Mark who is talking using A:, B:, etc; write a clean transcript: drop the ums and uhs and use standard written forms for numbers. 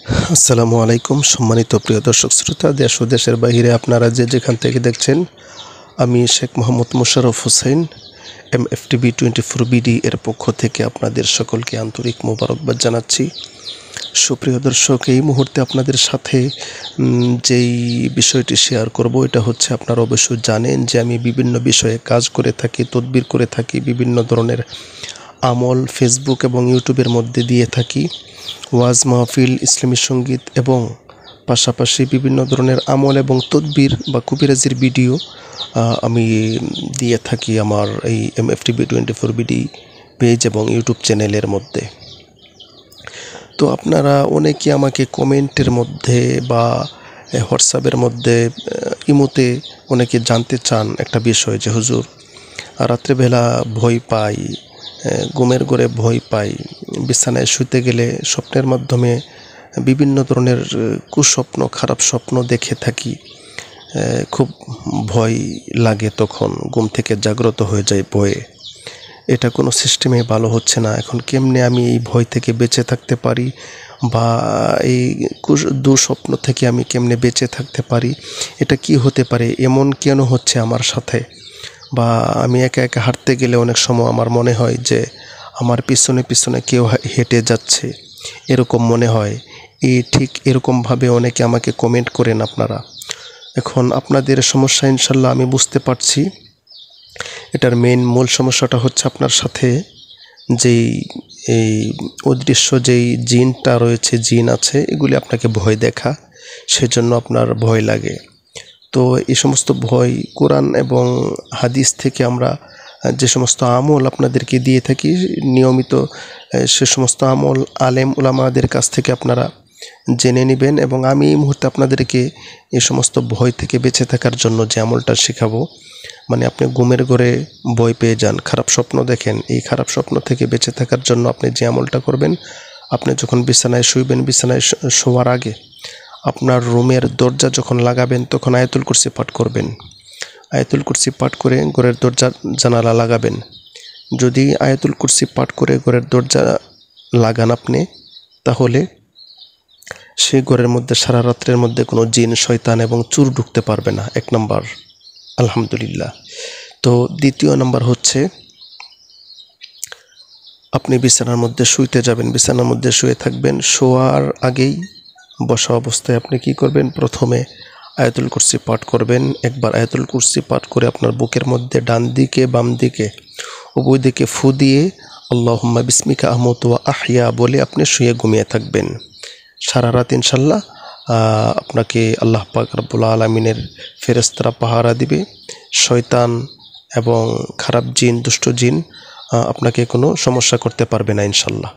A: আসসালামু আলাইকুম সম্মানিত প্রিয় দর্শক শ্রোতা, দেশ ও দেশের বাইরে আপনারা যেখান থেকে দেখছেন, আমি শেখ মোহাম্মদ মোশাররফ হোসেন MFTV 24 BD এর পক্ষ থেকে আপনাদের সকলকে আন্তরিক মোবারকবাদ জানাচ্ছি। সুপ্রিয় দর্শক, এই মুহূর্তে আপনাদের সাথে যেই বিষয়টি শেয়ার করব, এটা হচ্ছে, আপনারা অবশ্যই জানেন যে আমি বিভিন্ন বিষয়ে কাজ করে থাকি, তদবির করে থাকি, বিভিন্ন ধরনের আমল ফেসবুক এবং ইউটিউবের মধ্যে দিয়ে থাকি, ওয়াজ মাহফিল, ইসলামী সঙ্গীত এবং পাশাপাশি বিভিন্ন ধরনের আমল এবং তদবির বা কবিরাজির ভিডিও আমি দিয়ে থাকি আমার এই MFTV 24 BD পেজ এবং ইউটিউব চ্যানেলের মধ্যে। তো আপনারা অনেকে আমাকে কমেন্টের মধ্যে বা হোয়াটসঅ্যাপের মধ্যে, ইমোতে অনেকে জানতে চান একটা বিষয়, যে হুজুর, রাত্রেবেলা ভয় পাই, ঘুমের ঘরে ভয় পাই, বিছানায় শুতে গেলে স্বপ্নের মাধ্যমে বিভিন্ন ধরনের কুস্বপ্ন, খারাপ স্বপ্ন দেখে থাকি, খুব ভয় লাগে, তখন ঘুম থেকে জাগ্রত হয়ে যায় ভয়ে। এটা কোনো সিস্টেমে ভালো হচ্ছে না। এখন কেমনে আমি এই ভয় থেকে বেঁচে থাকতে পারি, বা এই দুঃস্বপ্ন থেকে আমি কেমনে বেঁচে থাকতে পারি? এটা কি হতে পারে? এমন কেন হচ্ছে আমার সাথে? বা আমি একা একা হাঁটতে গেলে অনেক সময় আমার মনে হয় যে আমার পিছনে পিছনে কেউ হেঁটে যাচ্ছে, এরকম মনে হয়। ঠিক এরকমভাবে অনেকে আমাকে কমেন্ট করেন আপনারা। এখন আপনাদের সমস্যা ইনশাল্লাহ আমি বুঝতে পারছি। এটার মূল সমস্যাটা হচ্ছে, আপনার সাথে যেই এই অদৃশ্য যেই জিনটা রয়েছে, জিন আছে, এগুলি আপনাকে ভয় দেখা, সেজন্য আপনার ভয় লাগে। তো এই সমস্ত ভয় কোরআন এবং হাদিস থেকে আমরা যে সমস্ত আমল আপনাদেরকে দিয়ে থাকি নিয়মিত, সে সমস্ত আমল আলেম উলামাদের কাছ থেকে আপনারা জেনে নেবেন। এবং আমি এই মুহূর্তে আপনাদেরকে এই সমস্ত ভয় থেকে বেঁচে থাকার জন্য যে আমলটা শেখাবো, মানে আপনি ঘুমের ঘরে ভয় পেয়ে যান, খারাপ স্বপ্ন দেখেন, এই খারাপ স্বপ্ন থেকে বেঁচে থাকার জন্য আপনি যে আমলটা করবেন, আপনি যখন বিছানায় শুইবেন, বিছানায় শোয়ার আগে আপনার রুমের দরজা যখন লাগাবেন, তখন আয়াতুল কুরসি পাঠ করবেন। আয়াতুল কুরসি পাঠ করে ঘরের দরজা জানালা লাগাবেন। যদি আয়াতুল কুরসি পাঠ করে ঘরের দরজা লাগান আপনি, তাহলে সেই ঘরের মধ্যে সারা রাত্রের মধ্যে কোনো জিন, শয়তান এবং চোর ঢুকতে পারবে না। 1 নম্বর, আলহামদুলিল্লাহ। তো দ্বিতীয় নম্বর হচ্ছে, আপনি বিছানার মধ্যে শুইতে যাবেন, বিছানার মধ্যে শুয়ে থাকবেন। শোয়ার আগেই বসা অবস্থায় আপনি কি করবেন? প্রথমে আয়াতুল কুরসি পাঠ করবেন। একবার আয়াতুল কুরসি পাঠ করে আপনার বুকের মধ্যে ডান দিকে বাম দিকে উভয় দিকে ফু দিয়ে আল্লাহুম্মা বিসমিকা আমুতু ওয়া আহইয়া বলে আপনি শুয়ে ঘুমিয়ে থাকবেন। সারা রাত ইনশাল্লাহ আপনাকে আল্লাহ পাক রব্বুল আলামিনের ফেরেশতারা পাহারা দিবে। শয়তান এবং খারাপ জিন, দুষ্ট জিন আপনাকে কোনো সমস্যা করতে পারবে না ইনশাল্লাহ।